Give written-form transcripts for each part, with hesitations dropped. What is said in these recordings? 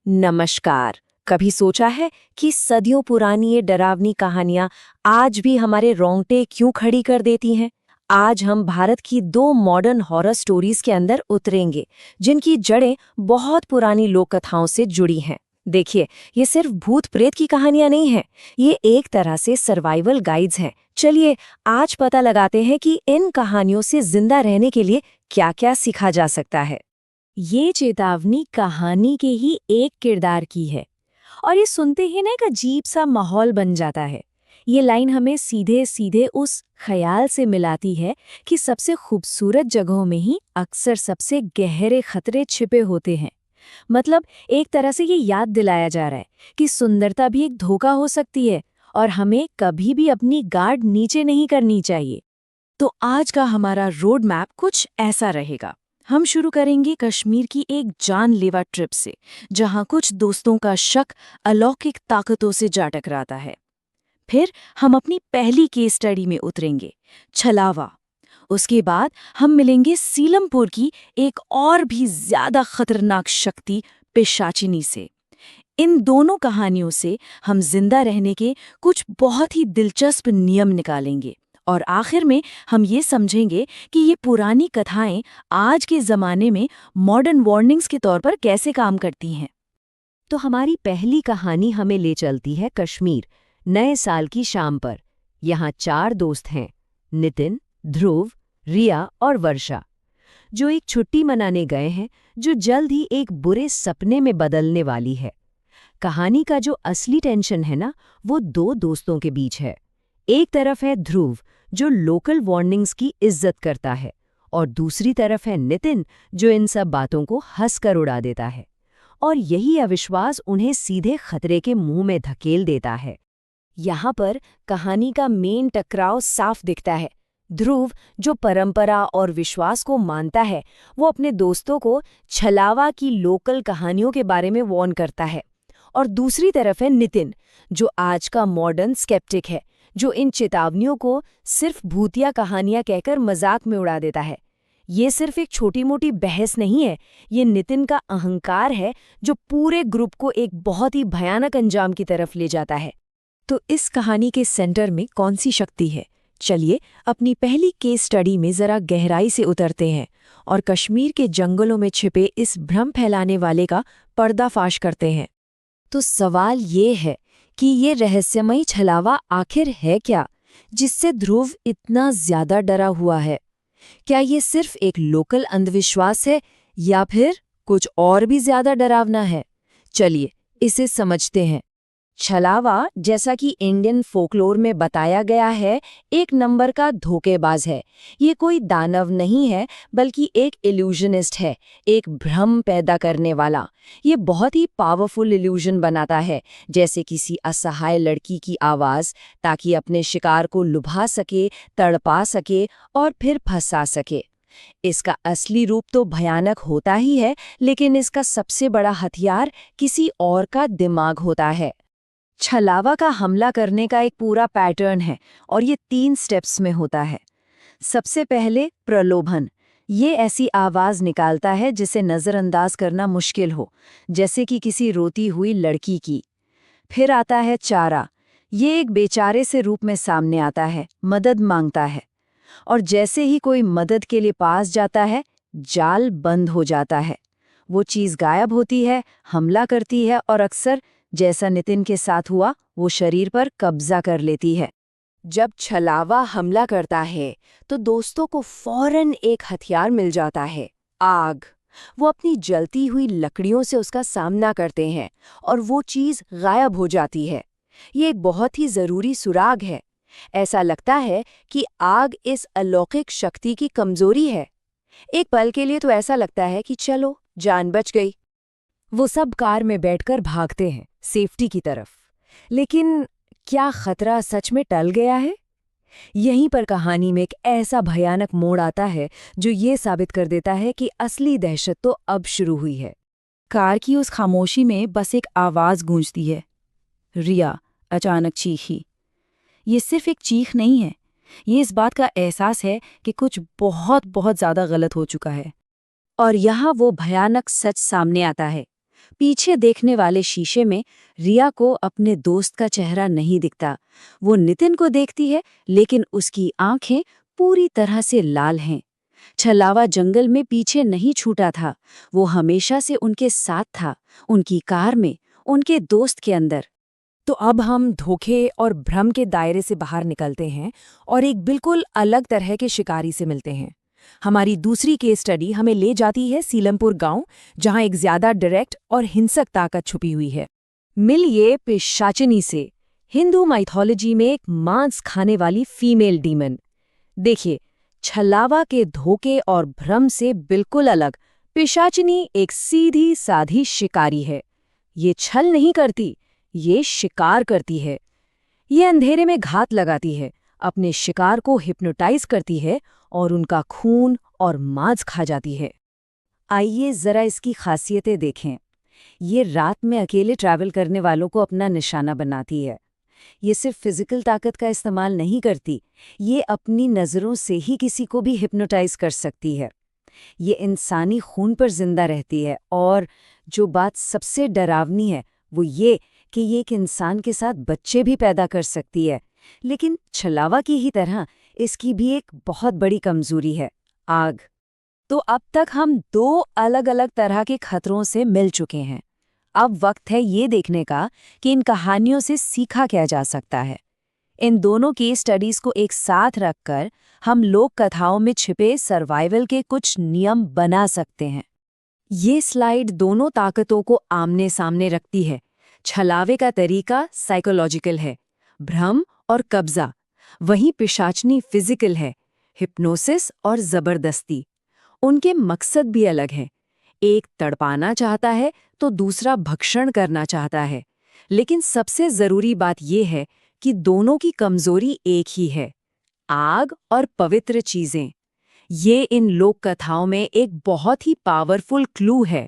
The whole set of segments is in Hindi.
नमस्कार। कभी सोचा है कि सदियों पुरानी ये डरावनी कहानियां आज भी हमारे रोंगटे क्यों खड़ी कर देती हैं? आज हम भारत की दो मॉडर्न हॉरर स्टोरीज के अंदर उतरेंगे, जिनकी जड़ें बहुत पुरानी लोक कथाओं से जुड़ी हैं। देखिए, ये सिर्फ भूत प्रेत की कहानियां नहीं हैं, ये एक तरह से सर्वाइवल गाइड्स हैं। चलिए, आज पता लगाते हैं कि इन कहानियों से जिंदा रहने के लिए क्या-क्या सीखा जा सकता है। ये चेतावनी कहानी के ही एक किरदार की है और ये सुनते ही ना एक अजीब सा माहौल बन जाता है। ये लाइन हमें सीधे सीधे उस ख्याल से मिलाती है कि सबसे खूबसूरत जगहों में ही अक्सर सबसे गहरे खतरे छिपे होते हैं। मतलब एक तरह से ये याद दिलाया जा रहा है कि सुंदरता भी एक धोखा हो सकती है और हमें कभी भी अपनी गार्ड नीचे नहीं करनी चाहिए। तो आज का हमारा रोड मैप कुछ ऐसा रहेगा। हम शुरू करेंगे कश्मीर की एक जानलेवा ट्रिप से, जहां कुछ दोस्तों का शक अलौकिक ताकतों से जा टकराता है। फिर हम अपनी पहली केस स्टडी में उतरेंगे, छलावा। उसके बाद हम मिलेंगे सीलमपुर की एक और भी ज्यादा खतरनाक शक्ति, पिशाचिनी से। इन दोनों कहानियों से हम जिंदा रहने के कुछ बहुत ही दिलचस्प नियम निकालेंगे और आखिर में हम ये समझेंगे कि ये पुरानी कथाएं आज के ज़माने में मॉडर्न वार्निंग्स के तौर पर कैसे काम करती हैं। तो हमारी पहली कहानी हमें ले चलती है कश्मीर, नए साल की शाम पर। यहाँ 4 दोस्त हैं, नितिन, ध्रुव, रिया और वर्षा, जो एक छुट्टी मनाने गए हैं जो जल्द ही एक बुरे सपने में बदलने वाली है। कहानी का जो असली टेंशन है ना, वो 2 दोस्तों के बीच है। एक तरफ है ध्रुव, जो लोकल वार्निंग्स की इज्जत करता है, और दूसरी तरफ है नितिन, जो इन सब बातों को हंसकर उड़ा देता है। और यही अविश्वास उन्हें सीधे खतरे के मुंह में धकेल देता है। यहाँ पर कहानी का मेन टकराव साफ दिखता है। ध्रुव, जो परंपरा और विश्वास को मानता है, वो अपने दोस्तों को छलावा की लोकल कहानियों के बारे में वार्न करता है। और दूसरी तरफ है नितिन, जो आज का मॉडर्न स्केप्टिक है, जो इन चेतावनियों को सिर्फ भूतिया कहानियां कहकर मजाक में उड़ा देता है। ये सिर्फ एक छोटी मोटी बहस नहीं है, ये नितिन का अहंकार है जो पूरे ग्रुप को एक बहुत ही भयानक अंजाम की तरफ ले जाता है। तो इस कहानी के सेंटर में कौन सी शक्ति है? चलिए अपनी पहली केस स्टडी में जरा गहराई से उतरते हैं और कश्मीर के जंगलों में छिपे इस भ्रम फैलाने वाले का पर्दाफाश करते हैं। तो सवाल ये है कि ये रहस्यमयी छलावा आखिर है क्या, जिससे ध्रुव इतना ज्यादा डरा हुआ है? क्या ये सिर्फ एक लोकल अंधविश्वास है या फिर कुछ और भी ज्यादा डरावना है? चलिए इसे समझते हैं। छलावा, जैसा कि इंडियन फोकलोर में बताया गया है, एक नंबर का धोखेबाज है। ये कोई दानव नहीं है, बल्कि एक इल्यूजनिस्ट है, एक भ्रम पैदा करने वाला। ये बहुत ही पावरफुल इल्यूजन बनाता है, जैसे किसी असहाय लड़की की आवाज़, ताकि अपने शिकार को लुभा सके, तड़पा सके और फिर फंसा सके। इसका असली रूप तो भयानक होता ही है, लेकिन इसका सबसे बड़ा हथियार किसी और का दिमाग होता है। छलावा का हमला करने का एक पूरा पैटर्न है और ये 3 स्टेप्स में होता है। सबसे पहले प्रलोभन। ये ऐसी आवाज़ निकालता है जिसे नज़रअंदाज करना मुश्किल हो, जैसे कि किसी रोती हुई लड़की की। फिर आता है चारा। ये एक बेचारे से रूप में सामने आता है, मदद मांगता है, और जैसे ही कोई मदद के लिए पास जाता है, जाल बंद हो जाता है। वो चीज़ गायब होती है, हमला करती है और अक्सर, जैसा नितिन के साथ हुआ, वो शरीर पर कब्जा कर लेती है। जब छलावा हमला करता है तो दोस्तों को फौरन एक हथियार मिल जाता है, आग। वो अपनी जलती हुई लकड़ियों से उसका सामना करते हैं और वो चीज़ गायब हो जाती है। ये एक बहुत ही ज़रूरी सुराग है। ऐसा लगता है कि आग इस अलौकिक शक्ति की कमजोरी है। एक पल के लिए तो ऐसा लगता है कि चलो, जान बच गई। वो सब कार में बैठकर भागते हैं सेफ्टी की तरफ। लेकिन क्या खतरा सच में टल गया है? यहीं पर कहानी में एक ऐसा भयानक मोड़ आता है जो ये साबित कर देता है कि असली दहशत तो अब शुरू हुई है। कार की उस खामोशी में बस एक आवाज़ गूंजती है, रिया अचानक चीखी। ये सिर्फ एक चीख नहीं है, ये इस बात का एहसास है कि कुछ बहुत बहुत ज़्यादा गलत हो चुका है। और यहाँ वो भयानक सच सामने आता है। पीछे देखने वाले शीशे में रिया को अपने दोस्त का चेहरा नहीं दिखता। वो नितिन को देखती है, लेकिन उसकी आंखें पूरी तरह से लाल हैं। छलावा जंगल में पीछे नहीं छूटा था, वो हमेशा से उनके साथ था, उनकी कार में, उनके दोस्त के अंदर। तो अब हम धोखे और भ्रम के दायरे से बाहर निकलते हैं और एक बिल्कुल अलग तरह के शिकारी से मिलते हैं। हमारी दूसरी केस स्टडी हमें ले जाती है सीलमपुर गांव, जहां एक ज्यादा डायरेक्ट और हिंसक ताकत छुपी हुई है। मिलिए पिशाचिनी से, हिंदू माइथोलॉजी में एक मांस खाने वाली फीमेल डीमन। देखिए, छलावा के धोखे और भ्रम से बिल्कुल अलग पिशाचिनी एक सीधी साधी शिकारी है। ये छल नहीं करती, ये शिकार करती है। ये अंधेरे में घात लगाती है, अपने शिकार को हिप्नोटाइज करती है और उनका खून और मांस खा जाती है। आइए जरा इसकी खासियतें देखें। ये रात में अकेले ट्रैवल करने वालों को अपना निशाना बनाती है। ये सिर्फ फिजिकल ताकत का इस्तेमाल नहीं करती, ये अपनी नज़रों से ही किसी को भी हिप्नोटाइज कर सकती है। ये इंसानी खून पर जिंदा रहती है, और जो बात सबसे डरावनी है वो ये कि ये एक इंसान के साथ बच्चे भी पैदा कर सकती है। लेकिन छलावा की ही तरह इसकी भी एक बहुत बड़ी कमजोरी है, आग। तो अब तक हम दो अलग अलग तरह के खतरों से मिल चुके हैं। अब वक्त है ये देखने का कि इन कहानियों से सीखा क्या जा सकता है। इन दोनों केस स्टडीज को एक साथ रखकर हम लोक कथाओं में छिपे सर्वाइवल के कुछ नियम बना सकते हैं। ये स्लाइड दोनों ताकतों को आमने सामने रखती है। छलावे का तरीका साइकोलॉजिकल है, भ्रम और कब्जा। वहीं पिशाचनी फिजिकल है, हिप्नोसिस और जबरदस्ती। उनके मकसद भी अलग हैं। एक तड़पाना चाहता है तो दूसरा भक्षण करना चाहता है। लेकिन सबसे जरूरी बात यह है कि दोनों की कमजोरी एक ही है, आग और पवित्र चीजें। ये इन लोक कथाओं में एक बहुत ही पावरफुल क्लू है।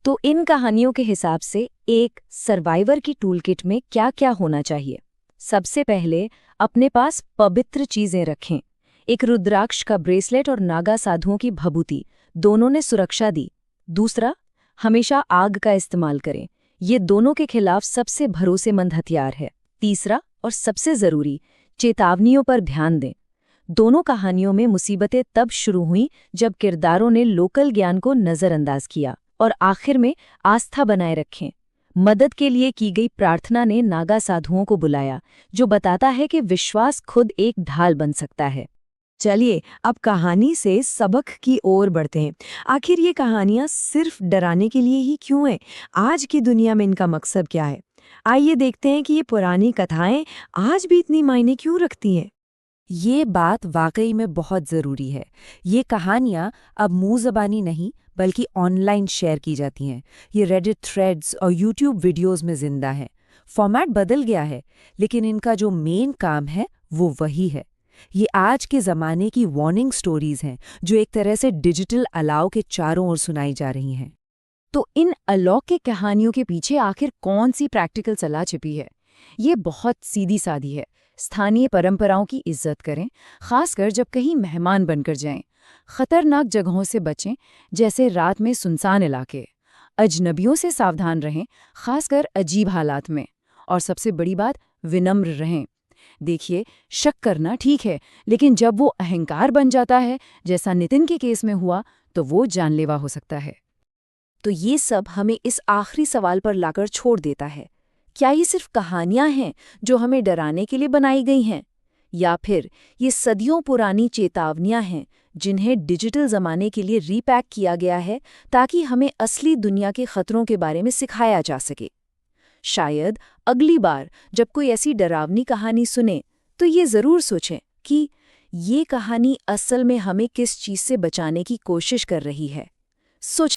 तो इन कहानियों के हिसाब से एक सर्वाइवर की टूलकिट में क्या क्या होना चाहिए? सबसे पहले अपने पास पवित्र चीजें रखें। एक रुद्राक्ष का ब्रेसलेट और नागा साधुओं की भभूति, दोनों ने सुरक्षा दी। दूसरा, हमेशा आग का इस्तेमाल करें, ये दोनों के खिलाफ सबसे भरोसेमंद हथियार है। तीसरा और सबसे जरूरी, चेतावनियों पर ध्यान दें। दोनों कहानियों में मुसीबतें तब शुरू हुईं जब किरदारों ने लोकल ज्ञान को नजरअंदाज किया। और आखिर में आस्था बनाए रखें। मदद के लिए की गई प्रार्थना ने नागा साधुओं को बुलाया, जो बताता है कि विश्वास खुद एक ढाल बन सकता है। चलिए अब कहानी से सबक की ओर बढ़ते हैं। आखिर ये कहानियां सिर्फ डराने के लिए ही क्यों हैं? आज की दुनिया में इनका मकसद क्या है? आइए देखते हैं कि ये पुरानी कथाएं आज भी इतनी मायने क्यों रखती हैं। ये बात वाकई में बहुत ज़रूरी है। ये कहानियाँ अब मुँह ज़बानी नहीं बल्कि ऑनलाइन शेयर की जाती हैं। ये रेडिट थ्रेड्स और यूट्यूब वीडियोस में जिंदा है। फॉर्मेट बदल गया है, लेकिन इनका जो मेन काम है वो वही है। ये आज के ज़माने की वार्निंग स्टोरीज हैं, जो एक तरह से डिजिटल अलाव के चारों ओर सुनाई जा रही हैं। तो इन अलौकिक कहानियों के पीछे आखिर कौन सी प्रैक्टिकल सलाह छिपी है? ये बहुत सीधी सादी है। स्थानीय परंपराओं की इज्जत करें, खासकर जब कहीं मेहमान बनकर जाएं। खतरनाक जगहों से बचें, जैसे रात में सुनसान इलाके। अजनबियों से सावधान रहें, खासकर अजीब हालात में। और सबसे बड़ी बात, विनम्र रहें। देखिए, शक करना ठीक है, लेकिन जब वो अहंकार बन जाता है, जैसा नितिन के केस में हुआ, तो वो जानलेवा हो सकता है। तो ये सब हमें इस आखिरी सवाल पर लाकर छोड़ देता है, क्या ये सिर्फ कहानियां हैं जो हमें डराने के लिए बनाई गई हैं, या फिर ये सदियों पुरानी चेतावनियां हैं जिन्हें डिजिटल ज़माने के लिए रीपैक किया गया है ताकि हमें असली दुनिया के खतरों के बारे में सिखाया जा सके? शायद अगली बार जब कोई ऐसी डरावनी कहानी सुने तो ये ज़रूर सोचें कि ये कहानी असल में हमें किस चीज़ से बचाने की कोशिश कर रही है। सोच